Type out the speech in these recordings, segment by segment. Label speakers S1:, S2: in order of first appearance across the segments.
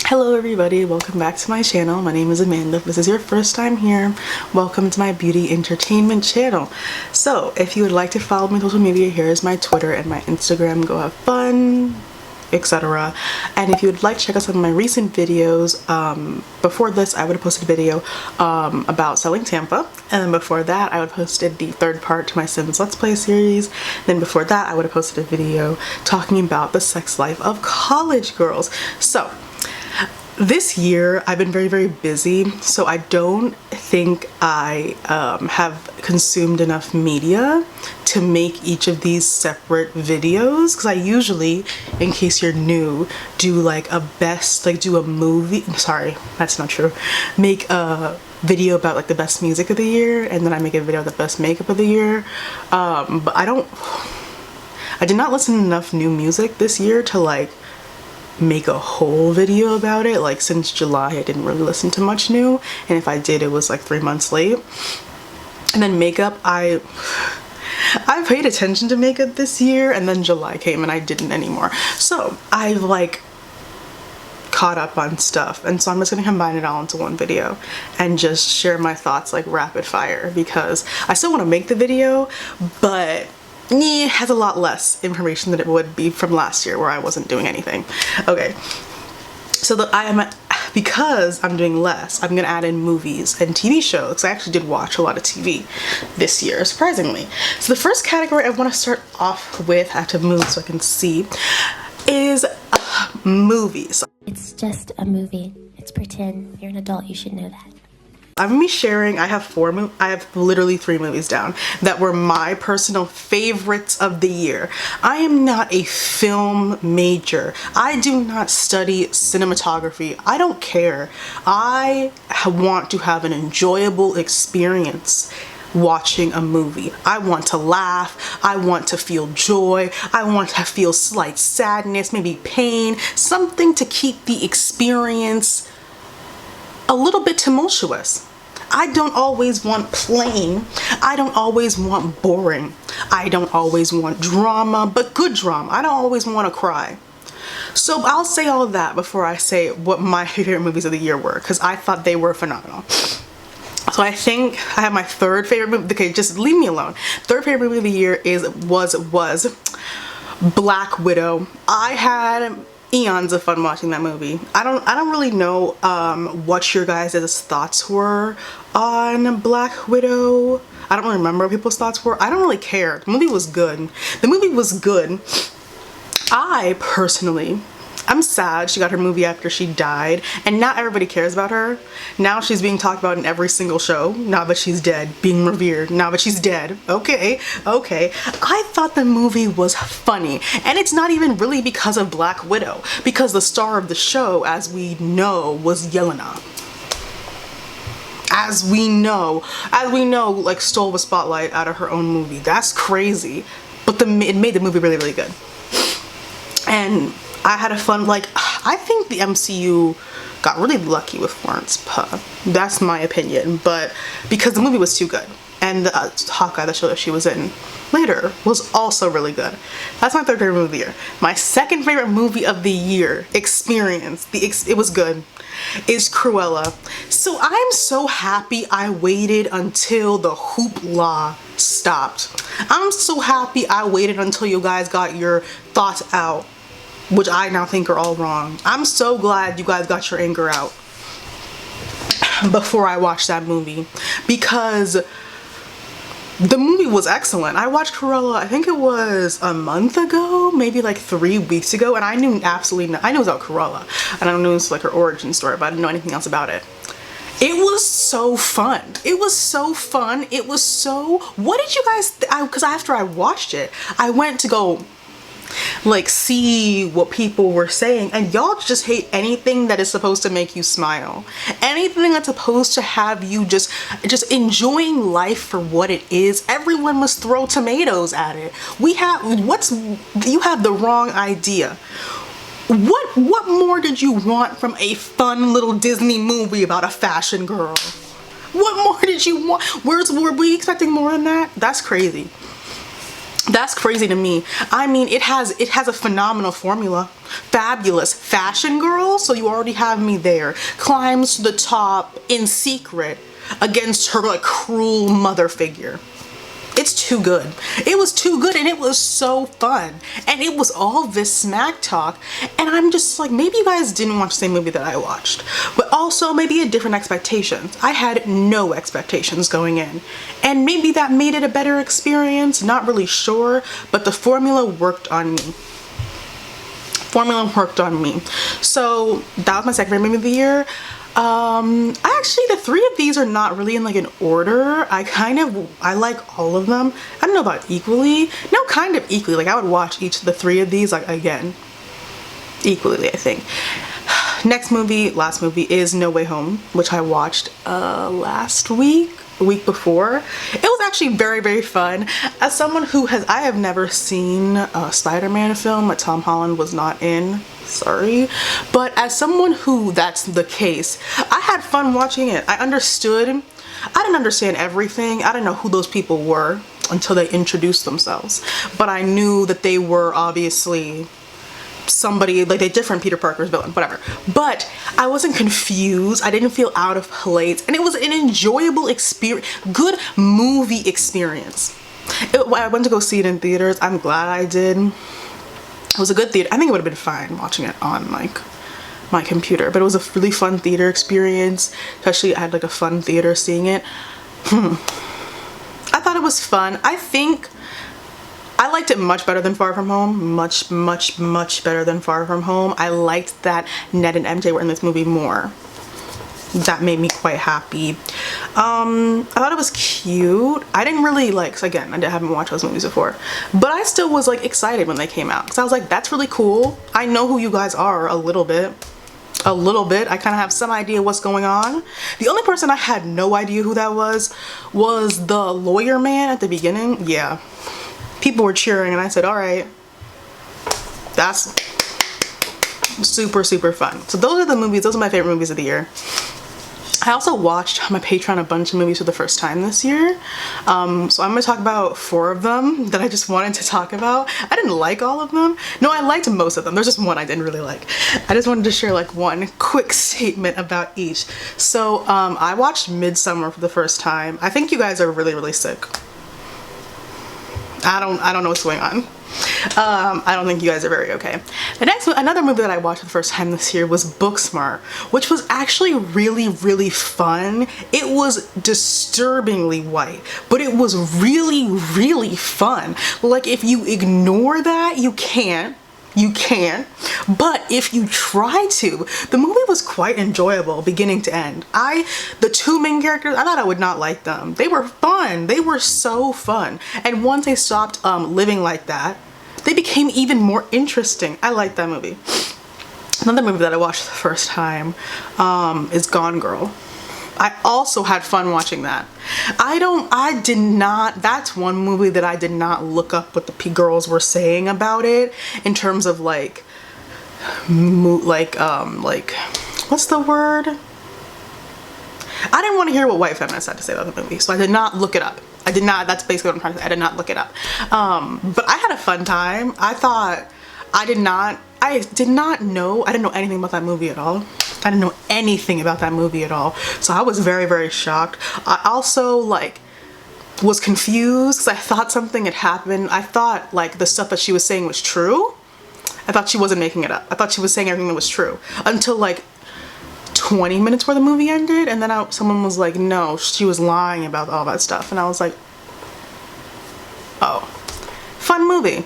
S1: Hello everybody, welcome back to my channel. My name is Amanda. If this is your first time here, welcome to my beauty entertainment channel. So if you would like to follow me on social media, here is my Twitter and my Instagram. Go have fun, etc. And if you would like to check out some of my recent videos, before this I would have posted a video about selling Tampa, and then before that I would have posted the third part to my Sims Let's Play series. Then before that I would have posted a video talking about the sex life of college girls. So this year I've been very busy, so I don't think I have consumed enough media to make each of these separate videos, because I usually, in case you're new, do like a do a movie, sorry, that's not true, make a video about like the best music of the year, and then I make a video of the best makeup of the year, but I did not listen to enough new music this year to like make a whole video about it. Like since July I didn't really listen to much new, and if I did it was like 3 months late. And then makeup, I paid attention to makeup this year, and then July came and I didn't anymore. So I've like caught up on stuff, and so I'm just gonna combine it all into one video and just share my thoughts like rapid fire, because I still want to make the video, but it has a lot less information than it would be from last year where I wasn't doing anything. Okay, so because I'm doing less, I'm gonna add in movies and TV shows. I actually did watch a lot of TV this year, surprisingly. So the first category I want to start off with, I have to move so I can see, is movies.
S2: It's just a movie. It's pretend. You're an adult, you should know that.
S1: I'm gonna be sharing, I have literally 3 movies down that were my personal favorites of the year. I am not a film major. I do not study cinematography. I don't care. I want to have an enjoyable experience watching a movie. I want to laugh, I want to feel joy, I want to feel slight sadness, maybe pain, something to keep the experience a little bit tumultuous. I don't always want plain. I don't always want boring. I don't always want drama, but good drama. I don't always want to cry. So I'll say all of that before I say what my favorite movies of the year were, because I thought they were phenomenal. So I think I have my third favorite movie. Okay, just leave me alone. Third favorite movie of the year was Black Widow. I had eons of fun watching that movie. I don't really know what your guys' thoughts were on Black Widow. I don't really remember what people's thoughts were. I don't really care. The movie was good. The movie was good. I personally, I'm sad she got her movie after she died, and not everybody cares about her. Now she's being talked about in every single show, now that she's dead, being revered, now that she's dead. Okay. I thought the movie was funny, and it's not even really because of Black Widow, because the star of the show, as we know, was Yelena. As we know, like stole the spotlight out of her own movie. That's crazy, but it made the movie really good. And I had a fun, like, I think the MCU got really lucky with Florence Pugh. That's my opinion, but because the movie was too good. And the Hawkeye, the show that she was in later, was also really good. That's my third favorite movie of the year. My second favorite movie of the year, it was good, is Cruella. So I'm so happy I waited until the hoopla stopped. I'm so happy I waited until you guys got your thoughts out, which I now think are all wrong. I'm so glad you guys got your anger out before I watched that movie, because the movie was excellent. I watched Cruella, I think it was a month ago, maybe like 3 weeks ago, and I knew absolutely I knew it was about Cruella, and I knew it was like her origin story, but I didn't know anything else about it. It was so fun. It was so fun. It was so, what did you guys, because after I watched it, I went to go like see what people were saying, and y'all just hate anything that is supposed to make you smile, anything that's supposed to have you just enjoying life for what it is. Everyone must throw tomatoes at it. You have the wrong idea. What more did you want from a fun little Disney movie about a fashion girl? What more did you want? Were we expecting more than that? That's crazy. That's crazy to me. I mean, it has a phenomenal formula. Fabulous fashion girl, so you already have me there. Climbs to the top in secret against her like cruel mother figure. It's too good. It was too good, and it was so fun. And it was all this smack talk, and I'm just like, maybe you guys didn't watch the same movie that I watched, but also maybe you had different expectations. I had no expectations going in, and maybe that made it a better experience, not really sure, but the formula worked on me. So that was my second favorite movie of the year. Actually, the three of these are not really in like an order. I like all of them. I don't know about equally. No, kind of equally. Like I would watch each of the three of these like again. Equally, I think. Last movie is No Way Home, which I watched last week, a week before. It was actually very, very fun. As someone who I have never seen a Spider-Man film that Tom Holland was not in. Sorry, but as someone who that's the case, I had fun watching it. I didn't understand everything. I didn't know who those people were until they introduced themselves, but I knew that they were obviously somebody like a different Peter Parker's villain, whatever. But I wasn't confused. I didn't feel out of place, and it was an enjoyable experience, good movie experience. I went to go see it in theaters. I'm glad I did. It was a good theater. I think it would have been fine watching it on like my computer, but it was a really fun theater experience. Especially I had like a fun theater seeing it. I thought it was fun. I think I liked it much better than Far From Home. Much better than Far From Home. I liked that Ned and MJ were in this movie more. That made me quite happy. I thought it was cute. I didn't really like, 'cause again, I haven't watched those movies before, but I still was like excited when they came out, because I was like, that's really cool. I know who you guys are a little bit. I kind of have some idea what's going on. The only person I had no idea who that was the lawyer man at the beginning. Yeah, people were cheering, and I said, all right, that's super fun. So those are the movies. Those are my favorite movies of the year. I also watched on my Patreon a bunch of movies for the first time this year. So I'm going to talk about 4 of them that I just wanted to talk about. I didn't like all of them. No, I liked most of them. There's just one I didn't really like. I just wanted to share like one quick statement about each. So I watched Midsummer for the first time. I think you guys are really sick. I don't know what's going on. I don't think you guys are very okay. Another movie that I watched for the first time this year was Booksmart, which was actually really fun. It was disturbingly white, but it was really fun. Like if you ignore that, you can't, but if you try to, the movie was quite enjoyable beginning to end. The 2 main characters, I thought I would not like them. They were fun. They were so fun. And once they stopped living like that, they became even more interesting. I liked that movie. Another movie that I watched the first time is Gone Girl. I also had fun watching that. That's one movie that I did not look up what the girls were saying about it in terms of like what's the word? I didn't want to hear what white feminists had to say about the movie, so I did not look it up. That's basically what I'm trying to say. I did not look it up. But I had a fun time. I didn't know anything about that movie at all. I didn't know anything about that movie at all. So I was very shocked. I also like was confused because I thought something had happened. I thought like the stuff that she was saying was true. I thought she wasn't making it up. I thought she was saying everything that was true until like 20 minutes before the movie ended, and then someone was like, no, she was lying about all that stuff, and I was like, oh, fun movie.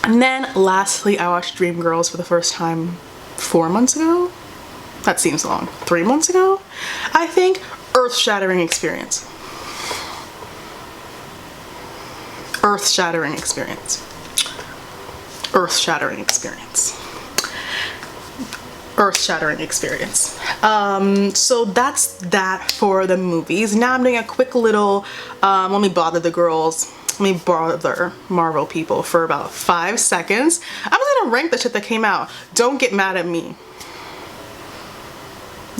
S1: And then lastly, I watched Dreamgirls for the first time 4 months ago. That seems long. 3 months ago, I think. Earth-shattering experience. Earth-shattering experience. Earth-shattering experience. Earth-shattering experience. So that's that for the movies. Now I'm doing a quick little, let me bother the girls. Let me bother Marvel people for about 5 seconds. I'm just gonna rank the shit that came out. Don't get mad at me.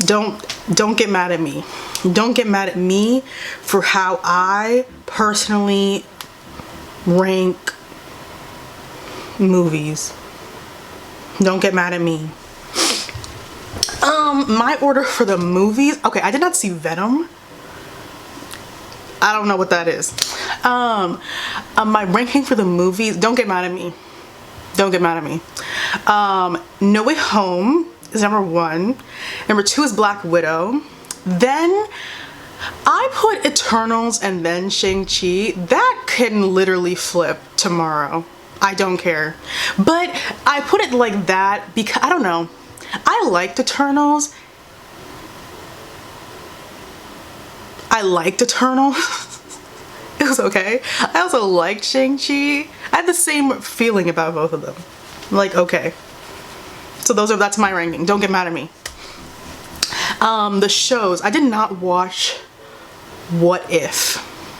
S1: Don't get mad at me. Don't get mad at me for how I personally rank movies. Don't get mad at me. My order for the movies. Okay, I did not see Venom. I don't know what that is. My ranking for the movies. Don't get mad at me. Don't get mad at me. No Way Home is number 1. Number 2 is Black Widow. Then I put Eternals and then Shang-Chi. That can literally flip tomorrow. I don't care. But I put it like that because, I don't know. I liked Eternals. It was okay. I also liked Shang-Chi. I had the same feeling about both of them. Like, okay. So that's my ranking. Don't get mad at me. The shows. I did not watch What If,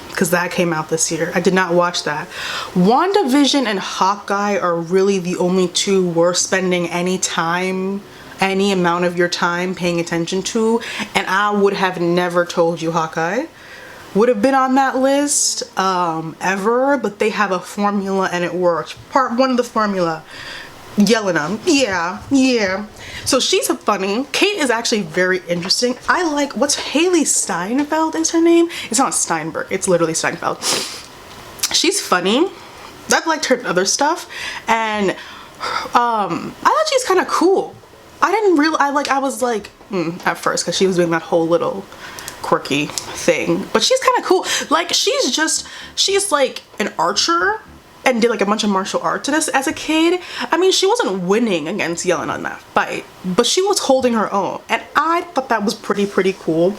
S1: because that came out this year. I did not watch that. WandaVision and Hawkeye are really the only two worth spending any amount of your time paying attention to, and I would have never told you Hawkeye would have been on that list ever, but they have a formula and it works. Part 1 of the formula, Yelena. Yeah. So she's funny. Kate is actually very interesting. I like, what's Haley Steinfeld is her name? It's not Steinberg, it's literally Steinfeld. She's funny. I've liked her other stuff, and I thought she's kind of cool. I was like, at first, because she was doing that whole little quirky thing, but she's kind of cool. Like, she's like an archer and did like a bunch of martial arts as a kid. I mean, she wasn't winning against Yelena in that fight, but she was holding her own, and I thought that was pretty cool.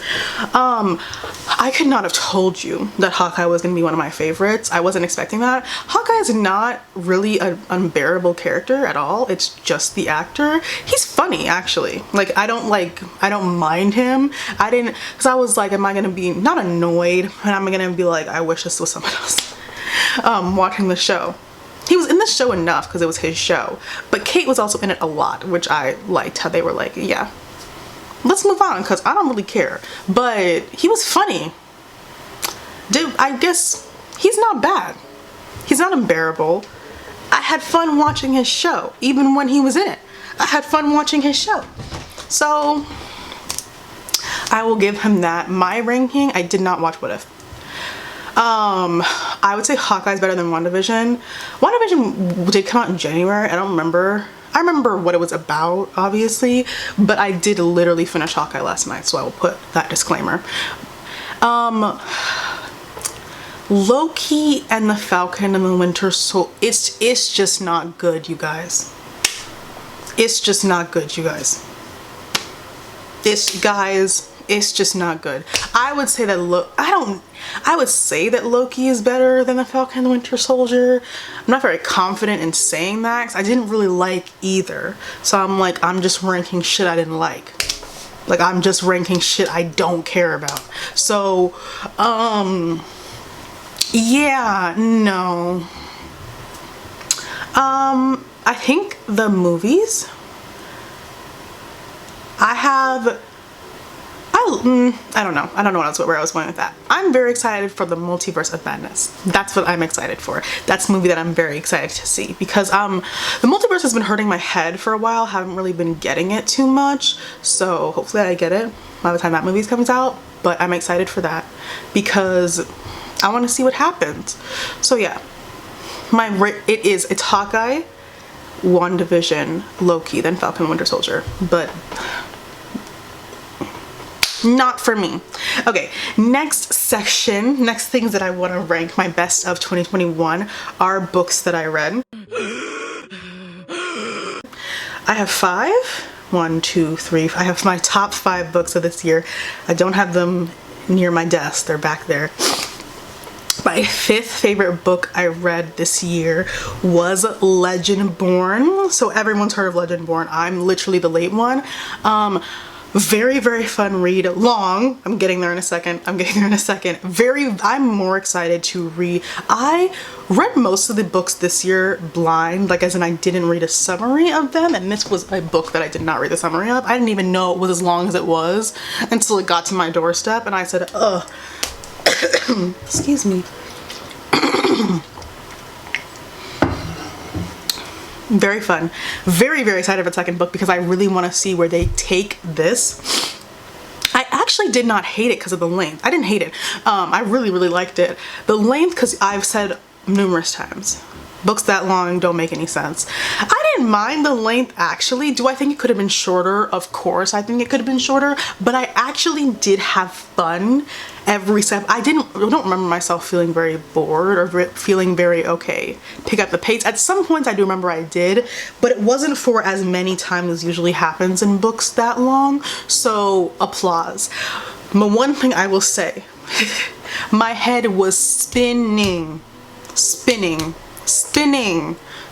S1: I could not have told you that Hawkeye was gonna be one of my favorites. I wasn't expecting that. Hawkeye is not really an unbearable character at all. It's just the actor. He's funny, actually. Like, I don't mind him. Because I was like, am I gonna be not annoyed, and I'm gonna be like, I wish this was someone else. Watching the show. He was in the show enough because it was his show, but Kate was also in it a lot, which I liked how they were like, yeah, let's move on because I don't really care. But he was funny. I guess he's not bad. He's not unbearable. I had fun watching his show, even when he was in it. I had fun watching his show. So I will give him that. My ranking, I did not watch What If. I would say Hawkeye's better than WandaVision. WandaVision did come out in January. I don't remember. I remember what it was about, obviously, but I did literally finish Hawkeye last night, so I will put that disclaimer. Loki and the Falcon and the Winter Soldier, it's just not good, you guys. It's just not good, you guys. It's just not good. I would say that I would say that Loki is better than the Falcon and the Winter Soldier. I'm not very confident in saying that because I didn't really like either. So I'm just ranking shit I didn't like. Like, I'm just ranking shit I don't care about. So, yeah, no. I think the movies, I don't know. I don't know where I was going with that. I'm very excited for the Multiverse of Madness. That's what I'm excited for. That's a movie that I'm very excited to see because the multiverse has been hurting my head for a while. Haven't really been getting it too much. So hopefully I get it by the time that movie comes out. But I'm excited for that because I want to see what happens. So yeah, it's Hawkeye, WandaVision, Loki, then Falcon and Winter Soldier. But not for me. Okay, next section, next things that I want to rank my best of 2021 are books that I read. I have 5. 1, 2, 3. I have my top 5 books of this year. I don't have them near my desk. They're back there. My 5th favorite book I read this year was Legendborn. So everyone's heard of Legendborn. I'm literally the late one. Very fun read. Long. I'm getting there in a second. I'm more excited to read. I read most of the books this year blind, like as in I didn't read a summary of them, and this was a book that I did not read the summary of. I didn't even know it was as long as it was until it got to my doorstep and I said, ugh. Excuse me. Very fun. Very, very excited for the second book because I really want to see where they take this. I actually did not hate it because of the length. I didn't hate it. I really, really liked it. The length, because I've said numerous times, books that long don't make any sense. I didn't mind the length actually. Do I think it could have been shorter? Of course I think it could have been shorter, but I actually did have fun every step. I don't remember myself feeling very bored or feeling very okay. Pick up the pace. At some points I do remember I did, but it wasn't for as many times as usually happens in books that long, so applause. But one thing I will say, my head was spinning,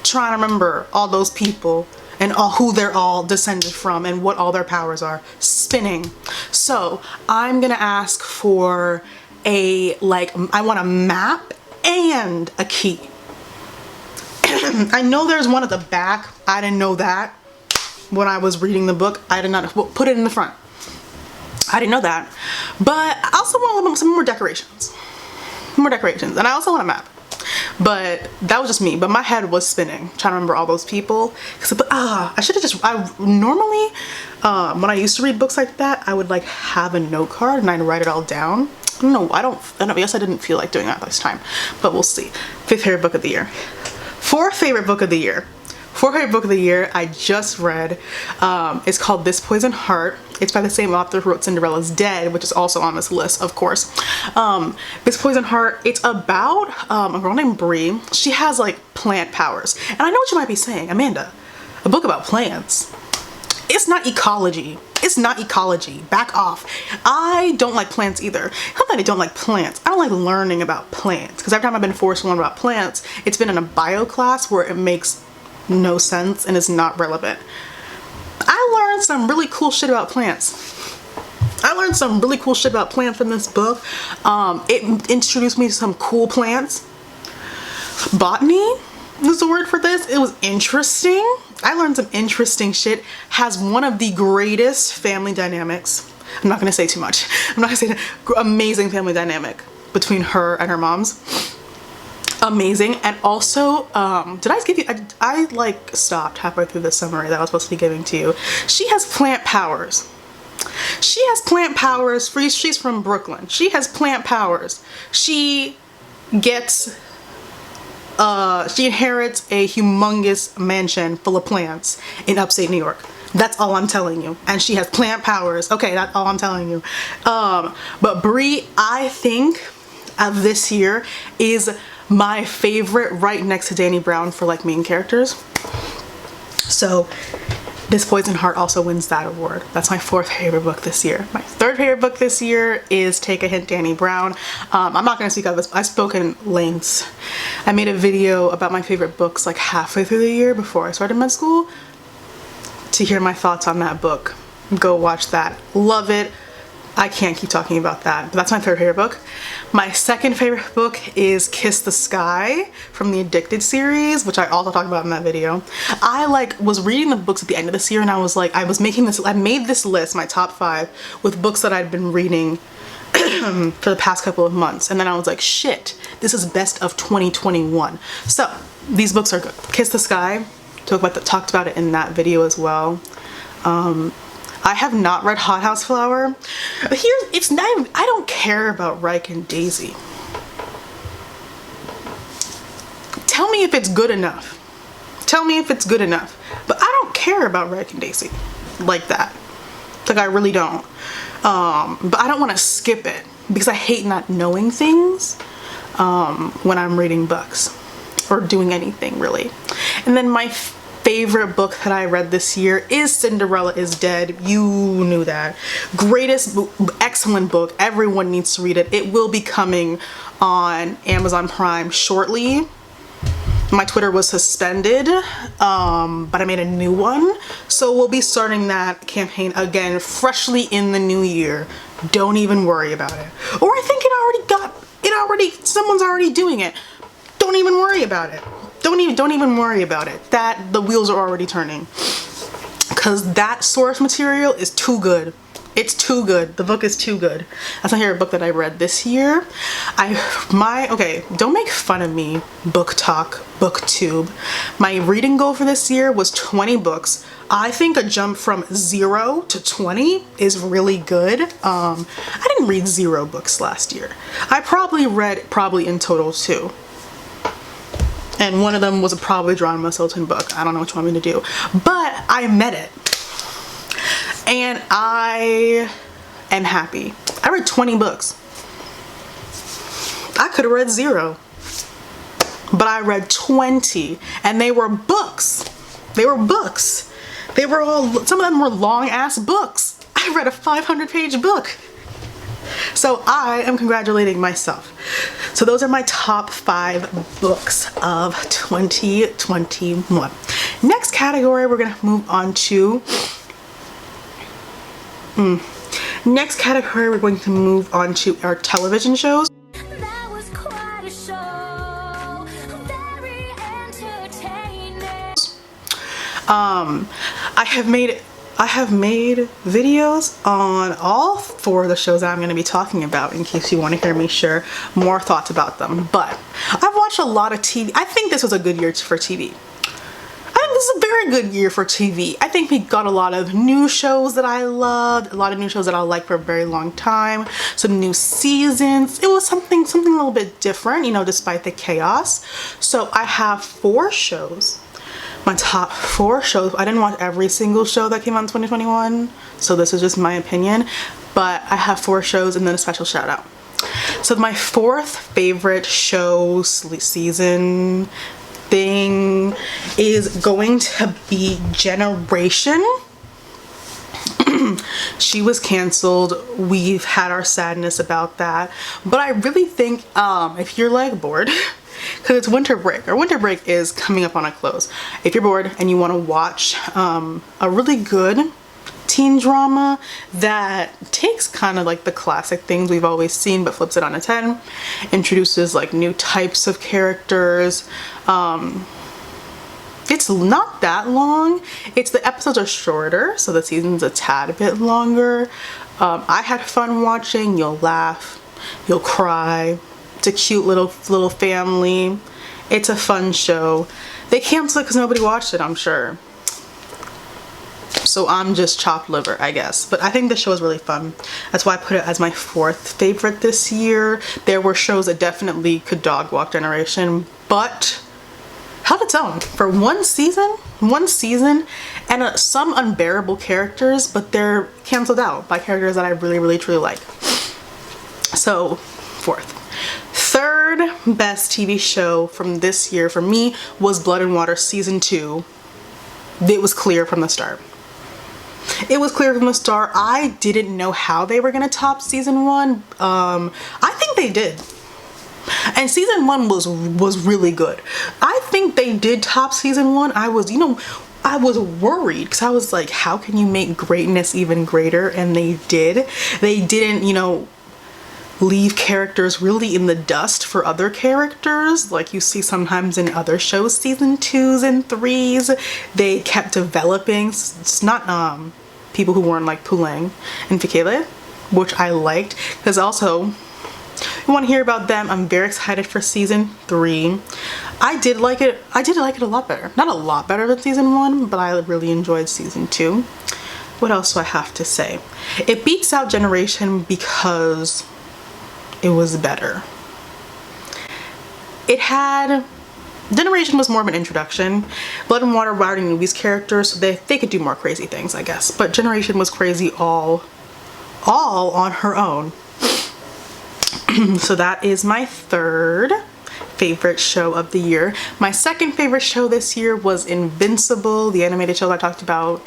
S1: trying to remember all those people and all who they're all descended from and what all their powers are. Spinning. So I'm gonna ask for a, like, I want a map and a key. I know there's one at the back. I didn't know that when I was reading the book. I did not put it in the front. I didn't know that. But I also want some more decorations. More decorations. And I also want a map. But that was just me. But my head was spinning trying to remember all those people. I should have just, normally when I used to read books like that, I would like have a note card and I'd write it all down. I guess I didn't feel like doing that this time, but we'll see. Fifth favorite book of the year. Fourth favorite book of the year. Fourth favorite book of the year I just read. It's called This Poison Heart. It's by the same author who wrote Cinderella's Dead, which is also on this list, of course. This Poison Heart, it's about a girl named Bree. She has like plant powers. And I know what you might be saying, Amanda, a book about plants. It's not ecology. It's not ecology. Back off. I don't like plants either. Not that I don't like plants. I don't like learning about plants. Because every time I've been forced to learn about plants, it's been in a bio class where it makes no sense and is not relevant. I learned some really cool shit about plants. I learned some really cool shit about plants from this book. It introduced me to some cool plants. Botany is the word for this. It was interesting. I learned some interesting shit. Has one of the greatest family dynamics. I'm not gonna say too much. I'm not gonna say that. Amazing family dynamic between her and her moms. Amazing. And also, did I give you, I like stopped halfway through the summary that I was supposed to be giving to you. She has plant powers. She has plant powers. She's from Brooklyn. She has plant powers. She gets, she inherits a humongous mansion full of plants in upstate New York. That's all I'm telling you. And she has plant powers. Okay, that's all I'm telling you. But Bree, I think of this year is my favorite, right next to Dani Brown for like main characters. So This Poison Heart also wins that award. That's my fourth favorite book this year. My third favorite book this year is Take a Hint, Dani Brown. I'm not gonna speak of this. I spoke in lengths. I made a video about my favorite books like halfway through the year before I started med school. To hear my thoughts on that book, go watch that. Love it. I can't keep talking about that, but that's my third favorite book. My second favorite book is Kiss the Sky from the Addicted series, which I also talked about in that video. I was reading the books at the end of this year and I was like, I made this list, my top 5, with books that I'd been reading for the past couple of months. And then I was like, shit, this is best of 2021. So these books are good. Kiss the Sky, talked about it in that video as well. I have not read Hot House Flower. But it's not even, I don't care about Reich and Daisy. Tell me if it's good enough. Tell me if it's good enough. But I don't care about Reich and Daisy like that. Like, I really don't. But I don't want to skip it because I hate not knowing things when I'm reading books or doing anything really. And then my favorite book that I read this year is Cinderella is Dead. You knew that. Greatest, excellent book. Everyone needs to read it. It will be coming on Amazon Prime shortly. My Twitter was suspended, but I made a new one. So we'll be starting that campaign again, freshly in the new year. Don't even worry about it. Or I think someone's already doing it. Don't even worry about it. Don't even worry about it. The wheels are already turning. Cause that source material is too good. It's too good. The book is too good. That's my favorite book that I read this year. Okay, don't make fun of me, book talk, booktube. My reading goal for this year was 20 books. I think a jump from 0 to 20 is really good. I didn't read 0 books last year. I probably read in total 2. And one of them was a probably Drawn Sultan book. I don't know what you want me to do. But I met it. And I am happy. I read 20 books. I could have read 0. But I read 20. And they were books. They were books. They were all, some of them were long ass books. I read a 500-page book. So I am congratulating myself. So those are my top 5 books of 2021. Next category we're gonna move on to next category we're going to move on to our television shows.
S2: That was quite a show, very entertaining.
S1: I have made videos on all 4 of the shows that I'm going to be talking about in case you want to hear me share more thoughts about them. But I've watched a lot of TV. I think this was a good year for TV. I think this is a very good year for TV. I think we got a lot of new shows that I loved, a lot of new shows that I'll like for a very long time, some new seasons. It was something a little bit different, you know, despite the chaos. So I have 4 shows. My top 4 shows. I didn't watch every single show that came out in 2021, so this is just my opinion, but I have 4 shows and then a special shout out. So my 4th favorite show season thing is going to be Generation. She was canceled. We've had our sadness about that, but I really think if you're like bored, because it's winter break. Our winter break is coming up on a close. If you're bored and you want to watch a really good teen drama that takes kind of like the classic things we've always seen but flips it on its head, introduces like new types of characters. It's not that long. The episodes are shorter, so the season's a tad bit longer. I had fun watching. You'll laugh, you'll cry. It's a cute little family. It's a fun show. They canceled it because nobody watched it, I'm sure. So I'm just chopped liver, I guess. But I think the show is really fun. That's why I put it as my 4th favorite this year. There were shows that definitely could dog walk Generation, but held its own for one season and some unbearable characters, but they're canceled out by characters that I really truly like. So 4th. 3rd best TV show from this year for me was Blood and Water season 2. It was clear from the start. It was clear from the start. I didn't know how they were gonna top season 1. I think they did. And season 1 was really good. I think they did top season 1. I was worried because I was like, how can you make greatness even greater? And they did. They didn't, leave characters really in the dust for other characters like you see sometimes in other shows, season 2s and 3s. They kept developing. It's not people who weren't like Pulang and f.u.c.k, which I liked, because also you want to hear about them. I'm very excited for season 3. I did like it a lot better. Not a lot better than season 1, but I really enjoyed season 2. What else do I have to say? It beats out Generation because it was better. Generation was more of an introduction. Blood and Water were already knew these characters, so they could do more crazy things, I guess. But Generation was crazy all on her own. So that is my 3rd favorite show of the year. My 2nd favorite show this year was Invincible, the animated show I talked about.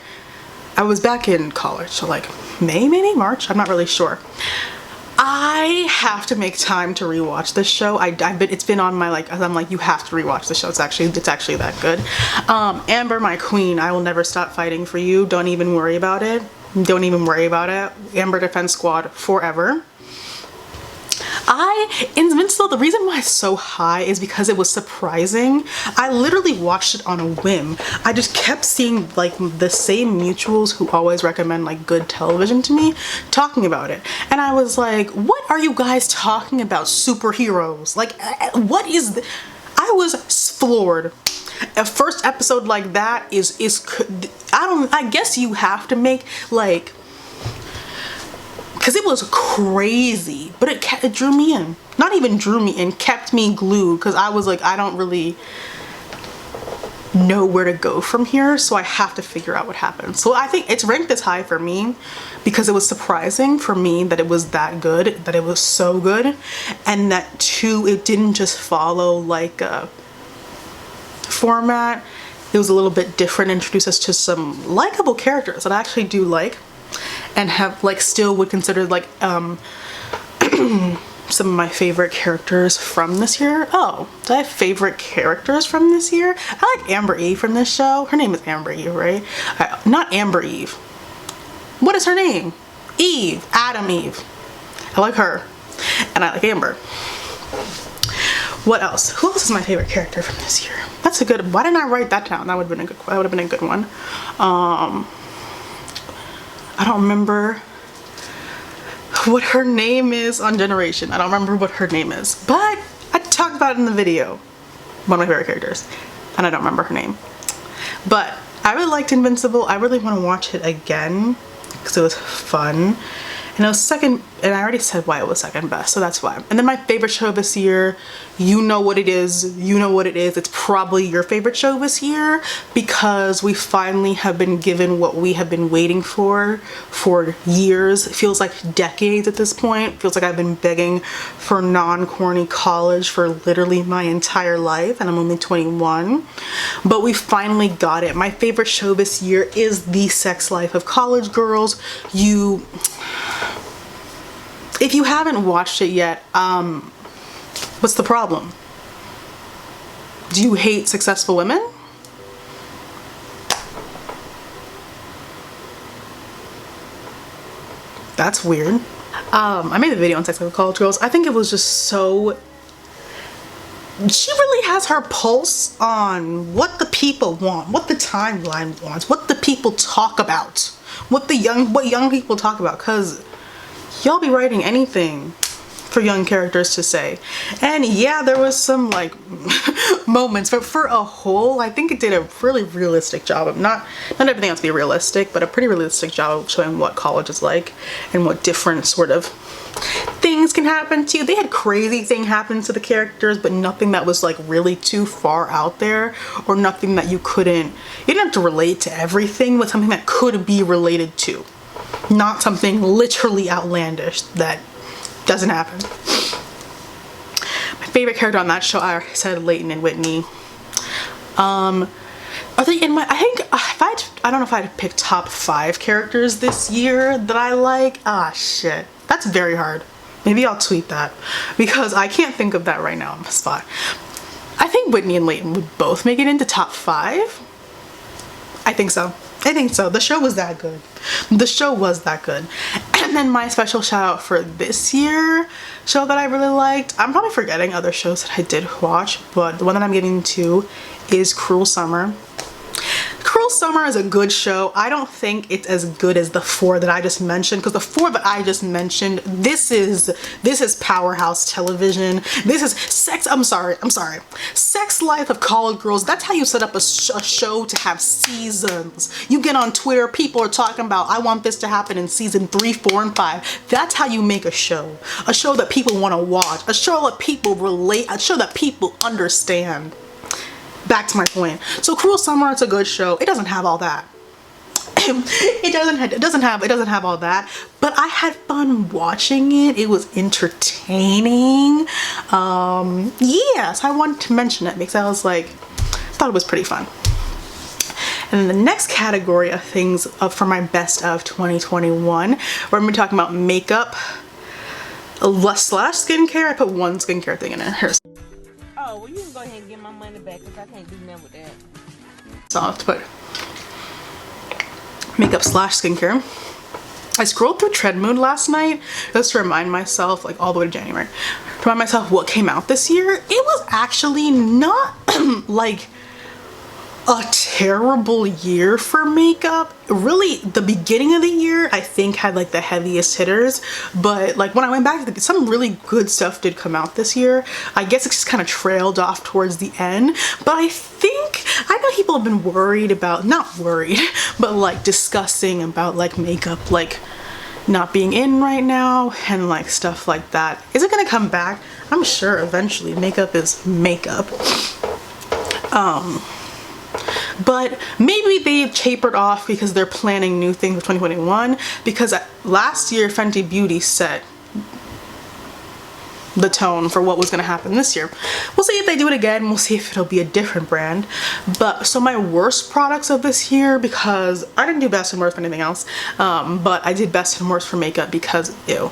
S1: I was back in college, so like May, maybe March, I'm not really sure. I have to make time to rewatch this show. It's been on my I'm like, you have to rewatch the show. It's actually that good. Amber, my queen, I will never stop fighting for you. Don't even worry about it. Don't even worry about it. Amber Defense Squad forever. Invincible, the reason why it's so high is because it was surprising. I literally watched it on a whim. I just kept seeing like the same mutuals who always recommend like good television to me talking about it. And I was like, what are you guys talking about? Superheroes? Like, what is I was floored. A first episode like that is I guess you have to make like, because it was crazy, but it drew me in. Not even drew me in, kept me glued, because I was like, I don't really know where to go from here, so I have to figure out what happened. So I think it's ranked this high for me because it was surprising for me that it was that good, that it was so good, and that too, it didn't just follow like a format. It was a little bit different, introduced us to some likable characters that I actually do like, and have like still would consider like some of my favorite characters from this year. Oh, do I have favorite characters from this year? I like Amber Eve from this show. Her name is Amber Eve, right? Not Amber Eve. What is her name? Eve. Adam Eve. I like her. And I like Amber. What else? Who else is my favorite character from this year? That's a good. Why didn't I write that down? That would have been a good. That would have been a good one. I don't remember what her name is on Generation. I don't remember what her name is, but I talked about it in the video. One of my favorite characters, and I don't remember her name. But I really liked Invincible. I really want to watch it again because it was fun. And it was second, and I already said why it was second best, so that's why. And then my favorite show this year, you know what it is, you know what it is. It's probably your favorite show this year because we finally have been given what we have been waiting for years. It feels like decades at this point. It feels like I've been begging for non-corny college for literally my entire life, and I'm only 21. But we finally got it. My favorite show this year is The Sex Life of College Girls. If you haven't watched it yet, what's the problem? Do you hate successful women? That's weird. I made a video on Sex Life of College Girls. I think it was just so... She really has her pulse on what the people want, what the timeline wants, what the people talk about, what young people talk about, because y'all be writing anything for young characters to say. And yeah, there was some like moments, but for a whole, I think it did a really realistic job of not everything has to be realistic, but a pretty realistic job of showing what college is like and what different sort of things can happen to you. They had crazy things happen to the characters, but nothing that was like really too far out there, or nothing that you didn't have to relate to everything, but something that could be related to. Not something literally outlandish that doesn't happen. My favorite character on that show, I said Leighton and Whitney. Are they in my, I don't know if I'd pick top 5 characters this year that I like. Ah, shit. That's very hard. Maybe I'll tweet that because I can't think of that right now on the spot. I think Whitney and Leighton would both make it into top 5. I think so. I think so. The show was that good. The show was that good. And then my special shout out for this year show that I really liked. I'm probably forgetting other shows that I did watch, but the one that I'm getting to is Cruel Summer. Cruel Summer is a good show. I don't think it's as good as the 4 that I just mentioned, because the 4 that I just mentioned, this is powerhouse television. This is Sex Life of College Girls. That's how you set up a show to have seasons. You get on Twitter, people are talking about, I want this to happen in season 3, 4, and 5. That's how you make a show that people want to watch, a show that people relate, a show that people understand. Back to my point. So Cruel Summer, it's a good show. It doesn't have all that. It doesn't have all that, but I had fun watching it. It was entertaining. Yes, I wanted to mention it because I was like, thought it was pretty fun. And then the next category of things for my best of 2021, we're gonna be talking about makeup / skincare. I put one skincare thing in it. Here's
S3: oh, well, you can go ahead and get my money back because I can't do nothing with that.
S1: soft, but makeup / skincare. I scrolled through Trend Mood last night just to remind myself, like all the way to January, to remind myself what came out this year. It was actually not like a terrible year for makeup. Really, the beginning of the year I think had like the heaviest hitters, but like when I went back, some really good stuff did come out this year. I guess it just kind of trailed off towards the end, but I know people have been worried about, not worried, but like discussing about like makeup like not being in right now and like stuff like that. Is it gonna come back? I'm sure eventually. Makeup is makeup. But maybe they tapered off because they're planning new things for 2021, because last year Fenty Beauty set the tone for what was going to happen this year. We'll see if they do it again. We'll see if it'll be a different brand. But so my worst products of this year, because I didn't do best and worst for anything else, but I did best and worst for makeup because ew.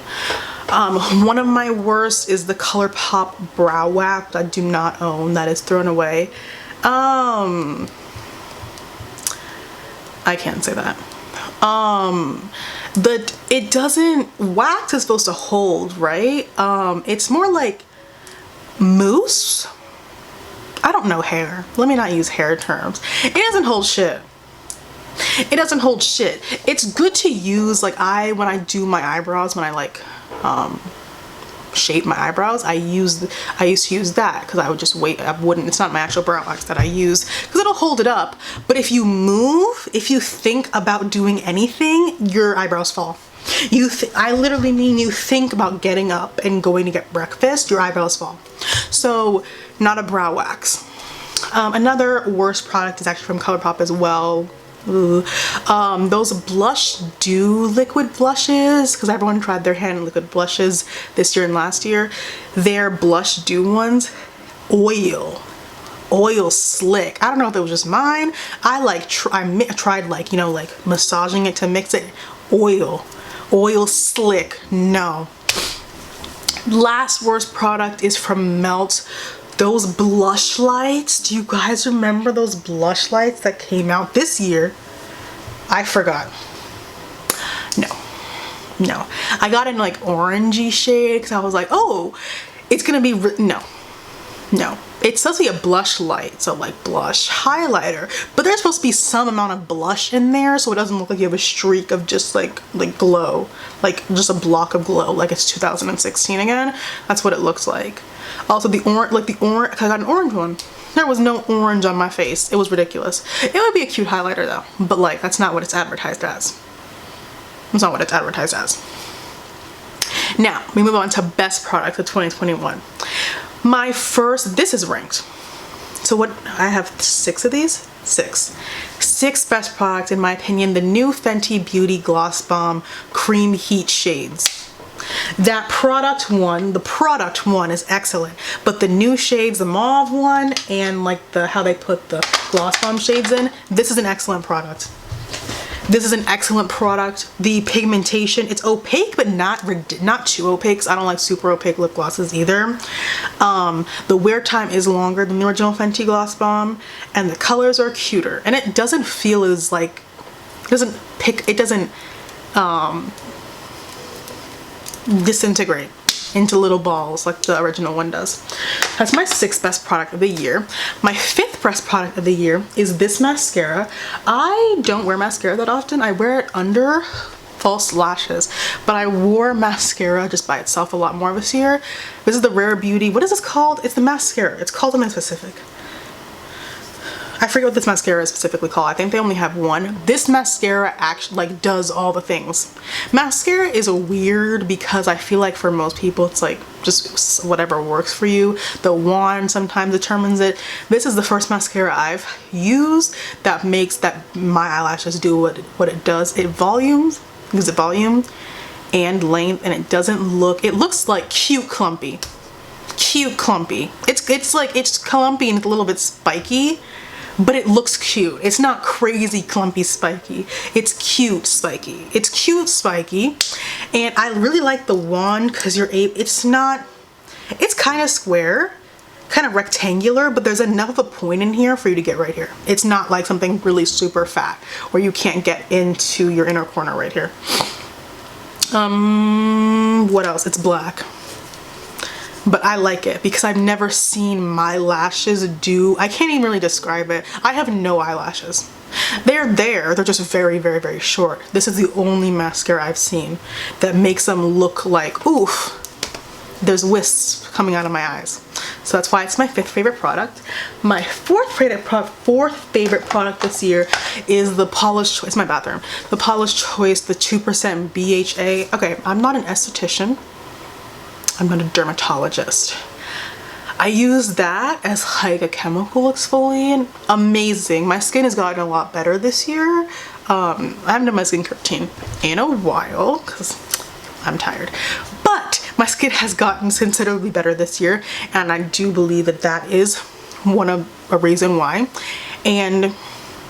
S1: One of my worst is the ColourPop brow wax I do not own, that is thrown away. I can't say that. It doesn't, wax is supposed to hold, right? It's more like mousse. I don't know hair. Let me not use hair terms. It doesn't hold shit. It doesn't hold shit. It's good to use, like when I do my eyebrows, when I like shape my eyebrows, I used to use that because I would just wait. It's not my actual brow wax that I use because it'll hold it up. But if you move, if you think about doing anything, your eyebrows fall. I literally mean you think about getting up and going to get breakfast, your eyebrows fall. So not a brow wax. Another worst product is actually from ColourPop as well. Those Blush Dew liquid blushes, because everyone tried their hand in liquid blushes this year and last year. Their Blush Dew ones, oil slick. I don't know if it was just mine. I tried like, you know, like massaging it to mix it. Oil slick. No. Last worst product is from Melt. Those blush lights, do you guys remember those blush lights that came out this year? I forgot. No. I got in like orangey shade because I was like, oh, it's gonna be, no. It's supposed to be a blush light, so like blush highlighter, but there's supposed to be some amount of blush in there so it doesn't look like you have a streak of just like glow, like just a block of glow, like it's 2016 again. That's what it looks like. Also the orange, I got an orange one. There was no orange on my face. It was ridiculous. It would be a cute highlighter though, but like that's not what it's advertised as. It's not what it's advertised as. Now we move on to best product of 2021. My first, this is ranked. So what, I have 6 of these? 6 best products in my opinion. The new Fenty Beauty Gloss Bomb Cream Heat Shades. That product one, the product one is excellent, but the new shades, the mauve one and like how they put the Gloss Bomb shades in, this is an excellent product. This is an excellent product. The pigmentation, it's opaque, but not too opaque, because I don't like super opaque lip glosses either. The wear time is longer than the original Fenty Gloss Bomb, and the colors are cuter. And it doesn't feel as like, it doesn't disintegrate into little balls like the original one does. That's my 6th best product of the year. My 5th best product of the year is this mascara. I don't wear mascara that often. I wear it under false lashes, but I wore mascara just by itself a lot more this year. This is the Rare Beauty, what is this called? It's the mascara. It's called something specific. I forget what this mascara is specifically called. I think they only have one. This mascara actually like does all the things. Mascara is weird because I feel like for most people it's like just whatever works for you. The wand sometimes determines it. This is the first mascara I've used that makes my eyelashes do what it does. It gives it volume and length, and it looks like cute clumpy. It's like, it's clumpy and it's a little bit spiky, but it looks cute. It's not crazy clumpy spiky. It's cute spiky. And I really like the wand because it's kind of square, kind of rectangular, but there's enough of a point in here for you to get right here. It's not like something really super fat where you can't get into your inner corner right here. What else? It's black. But I like it because I've never seen my lashes do, I can't even really describe it. I have no eyelashes. They're there, they're just very, very, very short. This is the only mascara I've seen that makes them look like, oof, there's wisps coming out of my eyes. So that's why it's my 5th favorite product. My fourth favorite product this year is the Paula's Choice, my bathroom. The Paula's Choice, the 2% BHA. Okay, I'm not an esthetician. I'm not a dermatologist. I use that as like a chemical exfoliant. Amazing. My skin has gotten a lot better this year. I haven't done my skincare routine in a while because I'm tired. But my skin has gotten considerably better this year, and I do believe that that is a reason why. And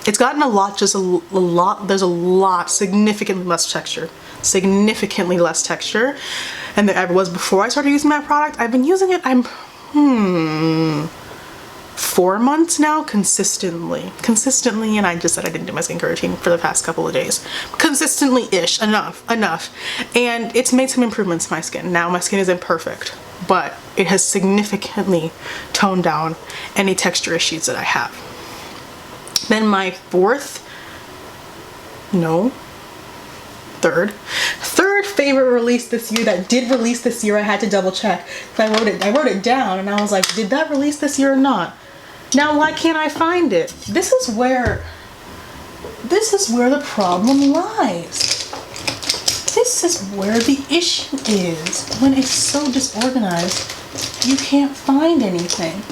S1: it's gotten a lot, there's a lot, significantly less texture. Significantly less texture and there ever was before I started using that product. I've been using it, 4 months now consistently, and I just said I didn't do my skincare routine for the past couple of days. Consistently-ish, enough. And it's made some improvements to my skin. Now my skin isn't perfect, but it has significantly toned down any texture issues that I have. Then my third favorite release this year that did release this year, I had to double check. I wrote it down and I was like, did that release this year or not? Now why can't I find it? This is where the problem lies. This is where the issue is. When it's so disorganized, you can't find anything.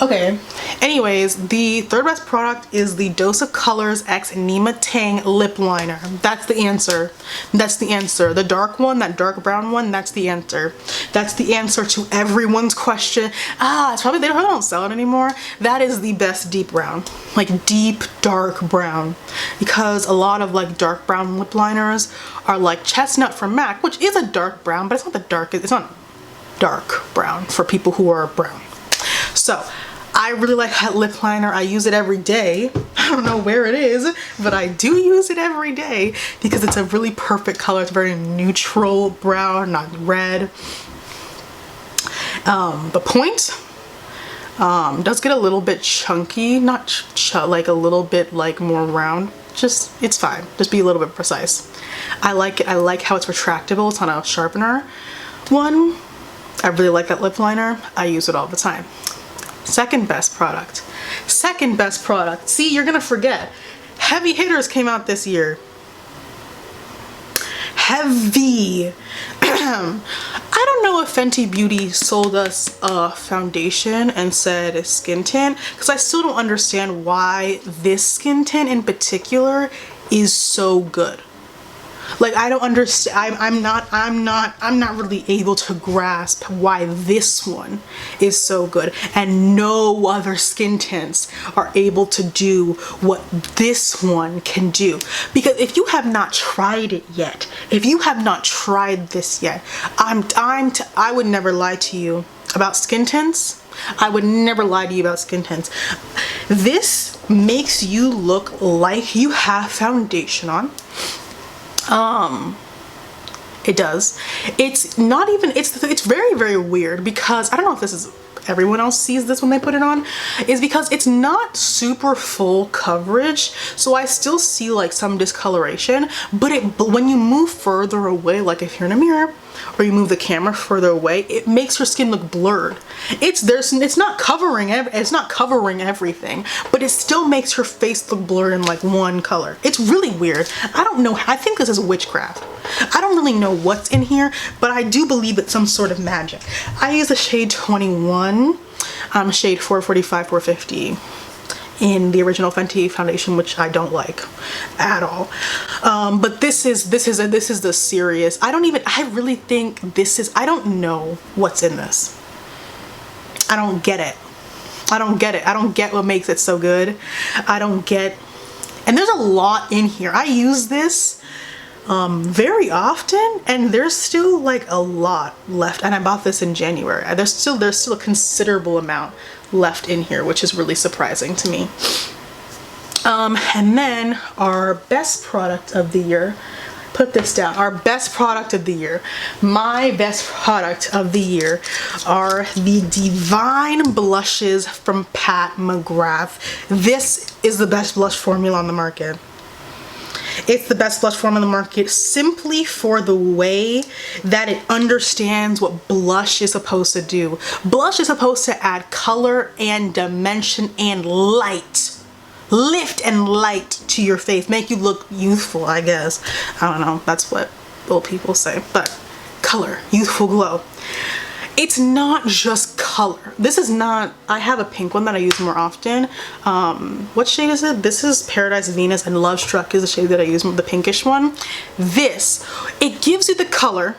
S1: Okay, anyways, the third best product is the Dose of Colors X Nyma Tang Lip Liner. That's the answer. That's the answer. The dark one, that dark brown one, that's the answer. That's the answer to everyone's question. It's probably, they don't sell it anymore. That is the best deep brown. Like deep, dark brown. Because a lot of like dark brown lip liners are like Chestnut from MAC, which is a dark brown, but it's not the darkest, it's not dark brown for people who are brown. So I really like that lip liner. I use it every day. I don't know where it is, but I do use it every day because it's a really perfect color. It's very neutral brown, not red. The point does get a little bit chunky, not like a little bit like more round. Just, it's fine. Just be a little bit precise. I like it. I like how it's retractable. It's on a sharpener one. I really like that lip liner. I use it all the time. Second best product. See, you're gonna forget. Heavy hitters came out this year. Heavy. I don't know if Fenty Beauty sold us a foundation and said skin tint, because I still don't understand why this skin tint in particular is so good. Like, I don't understand. I'm not really able to grasp why this one is so good and no other skin tints are able to do what this one can do. Because if you have not tried it yet, if you have not tried this yet, I would never lie to you about skin tints. I would never lie to you about skin tints. This makes you look like you have foundation on. It does. It's not even, it's very, very weird because I don't know if this is, everyone else sees this when they put it on, is because it's not super full coverage, so I still see like some discoloration, but when you move further away, like if you're in a mirror or you move the camera further away, it makes your skin look blurred. It's not covering everything, but it still makes your face look blurred in like one color. It's really weird. I don't know, I think this is witchcraft. I don't really know what's in here, but I do believe it's some sort of magic. I use the shade 21, shade 445, 450 in the original Fenty foundation, which I don't like at all. But this is the serious. I really think this is, I don't know what's in this. I don't get it. I don't get what makes it so good. And there's a lot in here. I use this very often, and there's still like a lot left, and I bought this in January. There's still a considerable amount left in here, which is really surprising to me. And then our best product of the year put this down. Our best product of the year. My best product of the year are the Divine Blushes from Pat McGrath. This is the best blush formula on the market. It's the best blush formula on the market simply for the way that it understands what blush is supposed to do. Blush is supposed to add color and dimension and light. Lift and light to your face. Make you look youthful, I guess. I don't know. That's what old people say. But color, youthful glow. It's not just color. This is not, I have a pink one that I use more often. What shade is it? This is Paradise Venus, and Love Struck is the shade that I use, the pinkish one. This, it gives you the color.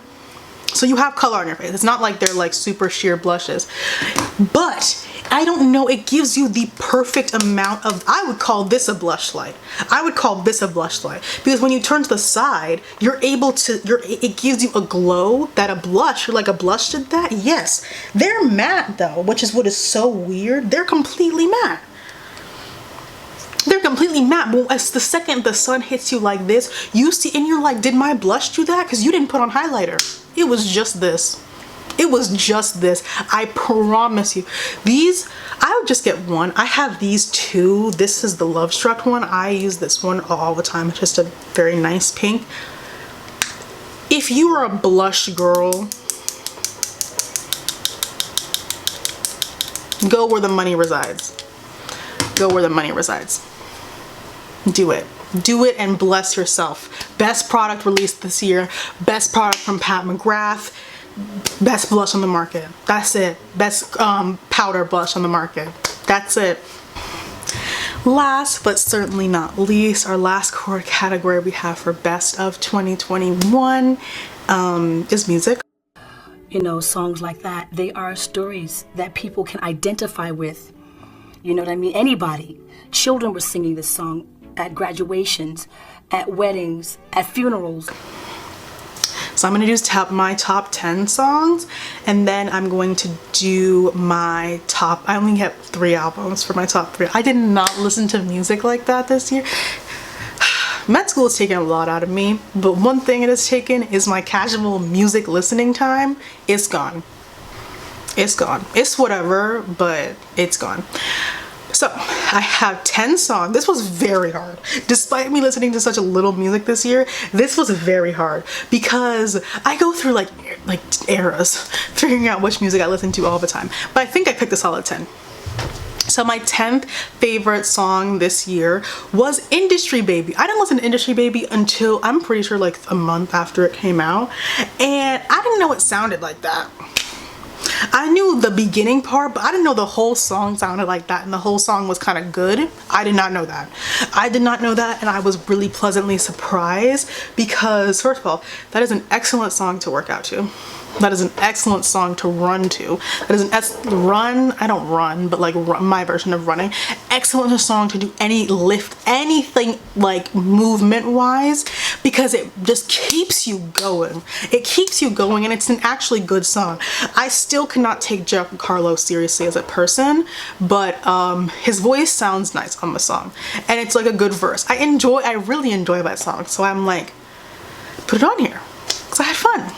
S1: So you have color on your face. It's not like they're like super sheer blushes. But I don't know, it gives you the perfect amount of, I would call this a blush light. I would call this a blush light. Because when you turn to the side, you're able to, it gives you a glow that a blush, like a blush did that. Yes, they're matte though, which is what is so weird. They're completely matte. They're completely matte, but as the second the sun hits you like this, you see, and you're like, did my blush do that? Because you didn't put on highlighter. It was just this. It was just this. I promise you. These, I would just get one. I have these two. This is the Love Struck one. I use this one all the time. It's just a very nice pink. If you are a blush girl, go where the money resides. Go where the money resides. Do it. Do it and bless yourself. Best product released this year. Best product from Pat McGrath. Best blush on the market. That's it. Best powder blush on the market. That's it. Last but certainly not least, our last core category we have for best of 2021 is music.
S4: You know, songs like that, they are stories that people can identify with. You know what I mean? Anybody. Children were singing this song at graduations, at weddings, at funerals.
S1: So I'm going to do my top 10 songs, and then I'm going to do my top, I only have 3 albums for my top 3. I did not listen to music like that this year. Med school has taken a lot out of me, but one thing it has taken is my casual music listening time. It's gone. It's gone. It's whatever, but it's gone. So I have 10 songs. This was very hard. Despite me listening to such a little music this year, this was very hard because I go through like eras figuring out which music I listen to all the time. But I think I picked a solid 10. So my 10th favorite song this year was Industry Baby. I didn't listen to Industry Baby until I'm pretty sure like a month after it came out. And I didn't know it sounded like that. I knew the beginning part, but I didn't know the whole song sounded like that and the whole song was kind of good. I did not know that. I did not know that, and I was really pleasantly surprised because, first of all, that is an excellent song to work out to. That is an excellent song to run to. That is I don't run, but like my version of running. Excellent song to do anything like movement wise, because it just keeps you going. It keeps you going, and it's an actually good song. I still cannot take Giancarlo seriously as a person, but his voice sounds nice on the song, and it's like a good verse. I really enjoy that song, so I'm like, put it on here because I had fun.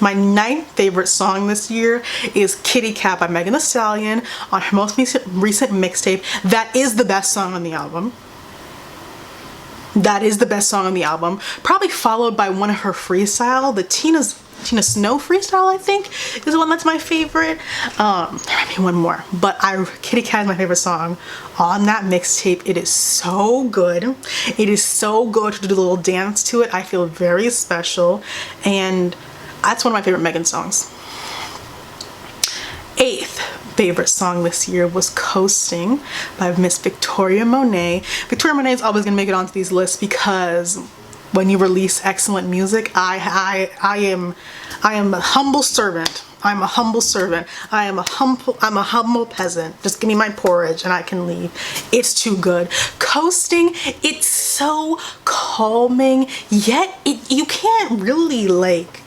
S1: My 9th favorite song this year is Kitty Cat by Megan Thee Stallion on her most recent mixtape. That is the best song on the album. That is the best song on the album. Probably followed by one of her freestyle, the Tina Snow freestyle, I think, is the one that's my favorite. There might be one more, but Kitty Cat is my favorite song on that mixtape. It is so good. It is so good to do the little dance to it. I feel very special, and that's one of my favorite Megan songs. 8th favorite song this year was Coasting by Miss Victoria Monet. Victoria Monet is always gonna make it onto these lists because when you release excellent music, I am a humble servant. I'm a humble servant. I'm a humble peasant. Just give me my porridge and I can leave. It's too good. Coasting, it's so calming, yet you can't really like,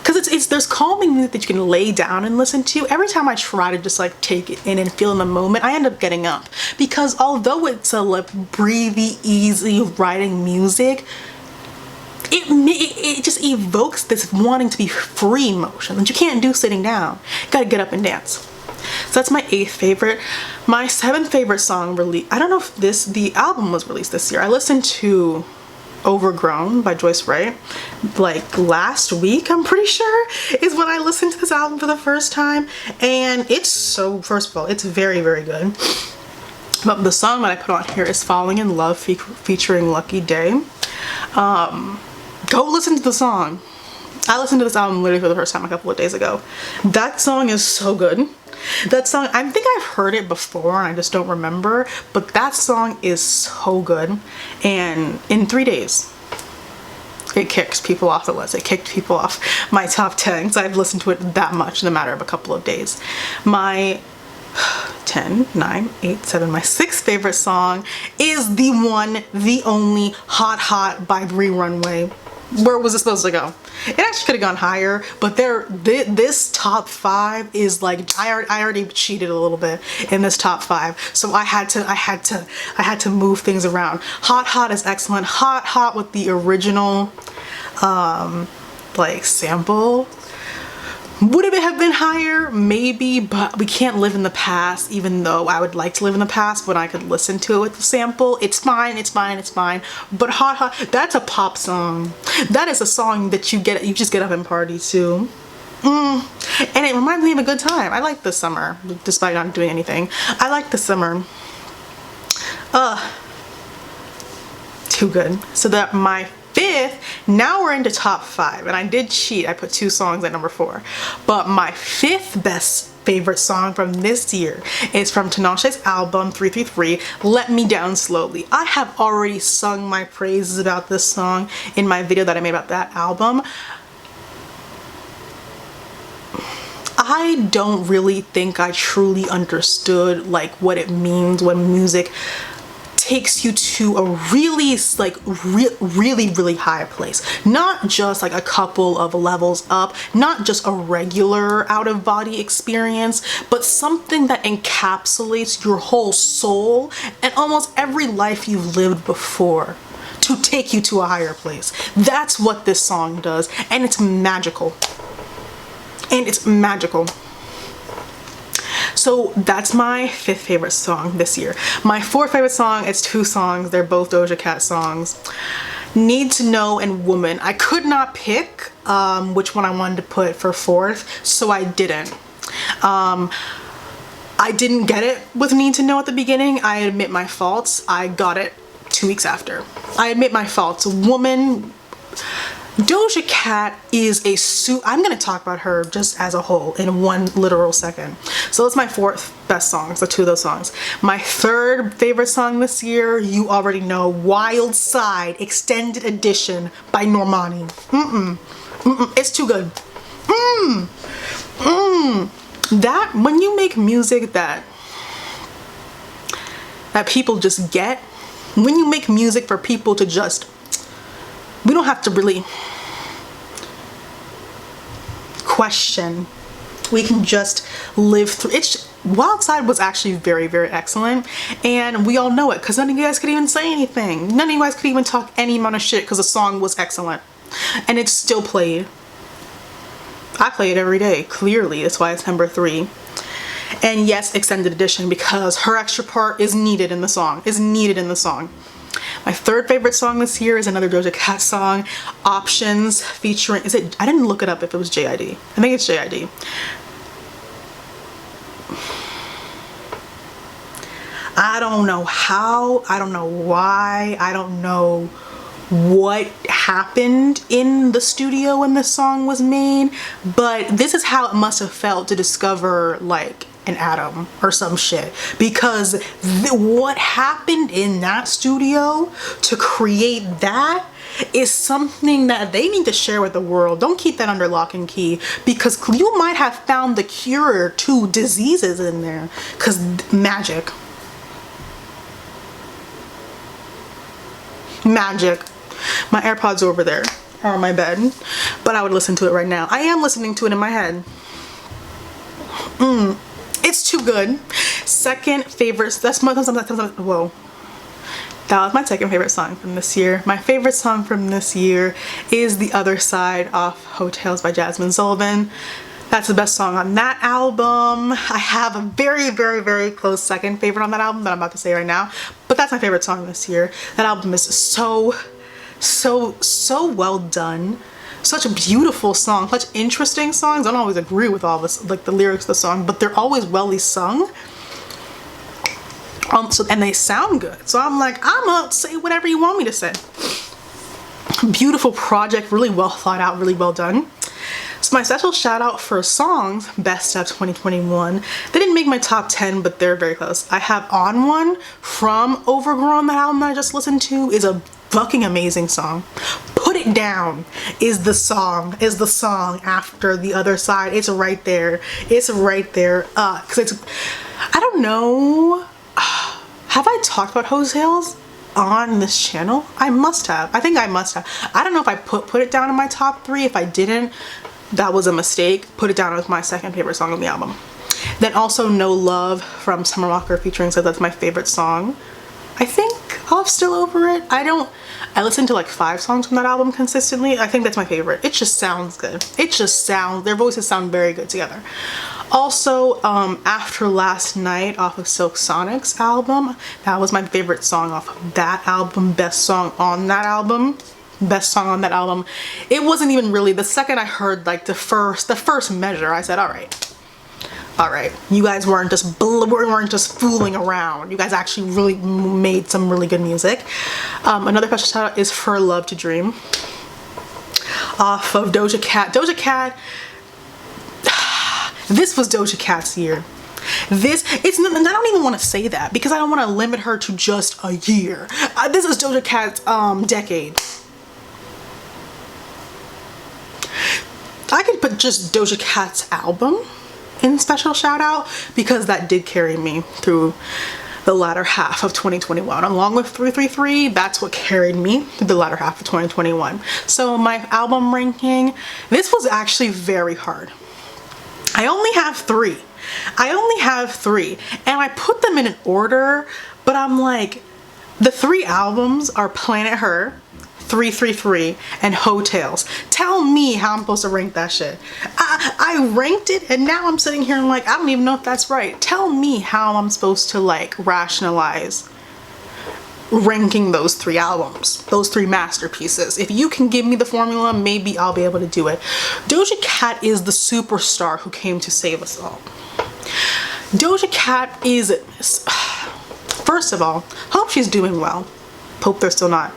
S1: because there's calming music that you can lay down and listen to. Every time I try to just like take it in and feel in the moment, I end up getting up, because although it's a like breathy, easy writing music, it just evokes this wanting to be free motion that you can't do sitting down. You gotta get up and dance. So that's my 8th favorite. My 7th favorite song I don't know if the album was released this year. I listened to Overgrown by Joyce Wright like last week, I'm pretty sure, is when I listened to this album for the first time. And first of all, it's very, very good. But the song that I put on here is Falling in Love featuring Lucky Day. Go listen to the song. I listened to this album literally for the first time a couple of days ago. That song is so good. That song, I think I've heard it before and I just don't remember, but that song is so good. And in 3 days, it kicks people off the list. It kicked people off my top 10, so I've listened to it that much in the matter of a couple of days. My 10, 9, 8, 7, my 6th favorite song is the one, the only Hot Hot by Bree Runway. Where was it supposed to go? It actually could have gone higher, but this top 5 is like, I already cheated a little bit in this top 5, so I had to move things around. Hot Hot is excellent. Hot Hot with the original like sample. Would it have been higher? Maybe, but we can't live in the past, even though I would like to live in the past when I could listen to it with the sample. It's fine, it's fine, it's fine. But Hot Hot, that's a pop song. That is a song that you just get up and party to. And it reminds me of a good time. I like the summer, despite not doing anything. I like the summer. Too good. So that my 5th, now we're into top 5, and I did cheat. I put 2 songs at number 4, but my 5th best favorite song from this year is from Tinashe's album 333, Let Me Down Slowly. I have already sung my praises about this song in my video that I made about that album. I don't really think I truly understood like what it means when music takes you to a really really high place, not just like a couple of levels up, not just a regular out-of-body experience, but something that encapsulates your whole soul and almost every life you've lived before to take you to a higher place. That's what this song does, and it's magical. So that's my 5th favorite song this year. My 4th favorite song is 2 songs. They're both Doja Cat songs. Need to Know and Woman. I could not pick which one I wanted to put for 4th, so I didn't. I didn't get it with Need to Know at the beginning. I admit my faults. I got it 2 weeks after. I admit my faults. Woman, Doja Cat is I'm gonna talk about her just as a whole in one literal second. So that's my 4th best songs, the 2 of those songs. My 3rd favorite song this year, you already know, Wild Side Extended Edition by Normani. It's too good. That, when you make music that people just get, when you make music for people to just, we don't have to really question. We can just live through it. Wild Side was actually very, very excellent, and we all know it because none of you guys could even say anything. None of you guys could even talk any amount of shit because the song was excellent, and it's still played. I play it every day, clearly. That's why it's number 3. And yes, extended edition, because her extra part is needed in the song. My 3rd favorite song this year is another Doja Cat song, Options, featuring, I didn't look it up if it was JID. I think it's JID. I don't know how, I don't know why, I don't know what happened in the studio when this song was made, but this is how it must have felt to discover like an atom or some shit, because what happened in that studio to create that is something that they need to share with the world. Don't keep that under lock and key, because you might have found the cure to diseases in there, because magic. My AirPods are over there, are on my bed, but I would listen to it right now. I am listening to it in my head. It's too good. 2nd favorite, whoa. That was my second favorite song from this year. My favorite song from this year is The Other Side off Hotels by Jasmine Sullivan. That's the best song on that album. I have a very, very, very close second favorite on that album that I'm about to say right now, but that's my favorite song this year. That album is so well done. Such a beautiful song, such interesting songs. I don't always agree with all this, like the lyrics of the song, but they're always well sung. And they sound good. So I'm like, I'm gonna say whatever you want me to say. Beautiful project, really well thought out, really well done. So my special shout out for songs, best of 2021. They didn't make my top 10, but they're very close. I have On One from Overgrown, the album that I just listened to, is a fucking amazing song. Put It Down is the song after The Other Side. It's right there. It's right there. Cause it's, I don't know. Have I talked about Hotels on this channel? I must have. I think I must have. I don't know if I put it down in my top 3. If I didn't, that was a mistake. Put It Down as my second favorite song on the album. Then also No Love from Summer Walker featuring So, that's my favorite song. I think I'm still over it. I listen to like 5 songs from that album consistently. I think that's my favorite. It just sounds good. Their voices sound very good together. Also, After Last Night off of Silk Sonic's album. That was my favorite song off of that album. Best song on that album. Best song on that album. It wasn't even really, the second I heard like the first measure, I said, all right, you guys weren't just fooling around. You guys actually really made some really good music. Another special shout out is For Love to Dream off of Doja Cat. Doja Cat, this was Doja Cat's year. I don't even want to say that because I don't want to limit her to just a year. This is Doja Cat's decade. I could put just Doja Cat's album in special shout out because that did carry me through the latter half of 2021. Along with 333, that's what carried me through the latter half of 2021. So my album ranking, this was actually very hard. I only have 3. And I put them in an order, but I'm like, the 3 albums are Planet Her, 333, and Hotels. Tell me how I'm supposed to rank that shit. I ranked it and now I'm sitting here and like, I don't even know if that's right. Tell me how I'm supposed to like rationalize ranking those 3 albums, those 3 masterpieces. If you can give me the formula, maybe I'll be able to do it. Doja Cat is the superstar who came to save us all. Doja Cat is, first of all, hope she's doing well. Hope they're still not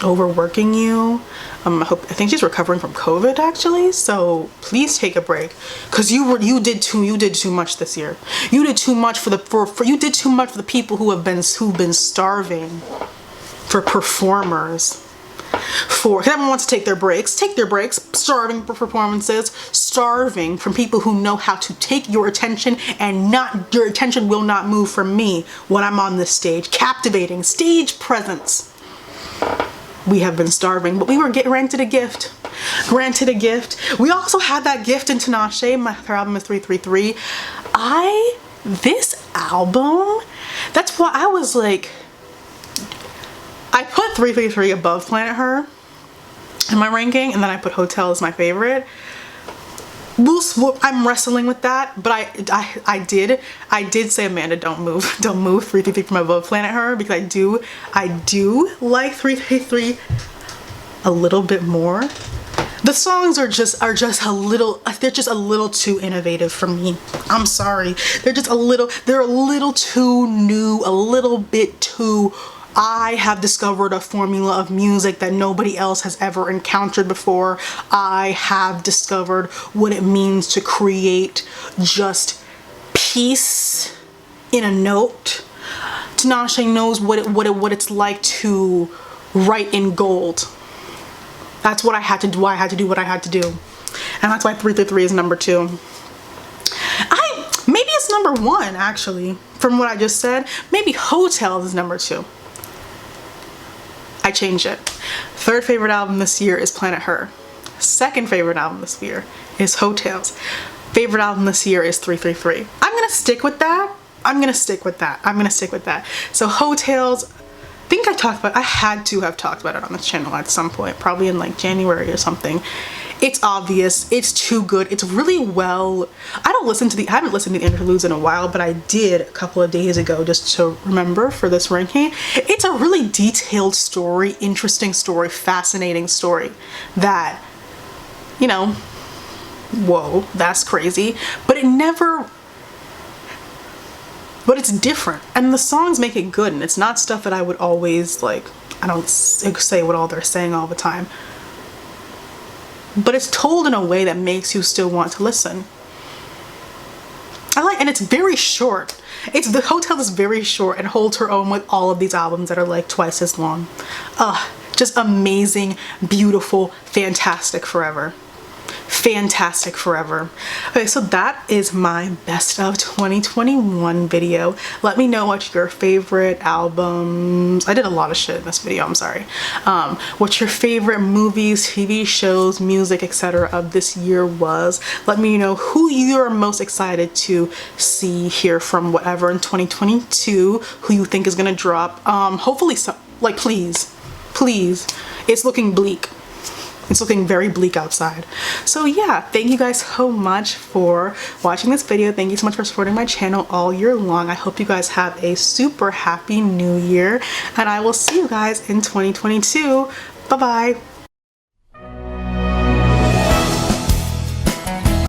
S1: overworking you. I think she's recovering from COVID actually, so please take a break because you did too much this year. You did too much for the people who've been starving for performers. Everyone wants to take their breaks, starving for performances, starving from people who know how to take your attention and your attention will not move from me when I'm on this stage. Captivating stage presence. We have been starving, but we were granted a gift. We also had that gift in Tinashe. Her album is 333. This album, that's why I was like, I put 333 above Planet Her in my ranking, and then I put Hotel as my favorite. I'm wrestling with that, but I did say, Amanda, don't move 333 from above Planet Her because I do like 333 a little bit more. The songs are just a little too innovative for me. I'm sorry, they're a little too new, a little bit too. I have discovered a formula of music that nobody else has ever encountered before. I have discovered what it means to create just peace in a note. Tinashe knows what it's like to write in gold. That's what I had to do. I had to do what I had to do. And that's why 333 is number 2. Maybe it's number 1 actually, from what I just said. Maybe Hotels is number 2. I changed it. 3rd favorite album this year is Planet Her. 2nd favorite album this year is Hotels. Favorite album this year is 333. I'm gonna stick with that I'm gonna stick with that. I'm gonna stick with that. So Hotels, I think I had to have talked about it on this channel at some point, probably in like January or something. It's obvious, it's too good, it's really well, I haven't listened to the interludes in a while, but I did a couple of days ago just to remember for this ranking. It's a really detailed story, interesting story, fascinating story that, you know, whoa, that's crazy, but it's different, and the songs make it good, and it's not stuff that I would always like, I don't say what all they're saying all the time, but it's told in a way that makes you still want to listen. And it's very short. The Hotel is very short and holds her own with all of these albums that are like twice as long. Just amazing, beautiful, fantastic forever. Fantastic forever. Okay, so that is my best of 2021 video. Let me know what your favorite albums, I did a lot of shit in this video, I'm sorry, what your favorite movies, TV shows, music, etc. of this year was. Let me know who you're most excited to see, hear from, whatever in 2022, who you think is gonna drop. Hopefully like please, it's looking bleak. It's looking very bleak outside. So yeah, thank you guys so much for watching this video. Thank you so much for supporting my channel all year long. I hope you guys have a super happy new year, and I will see you guys in 2022. Bye-bye.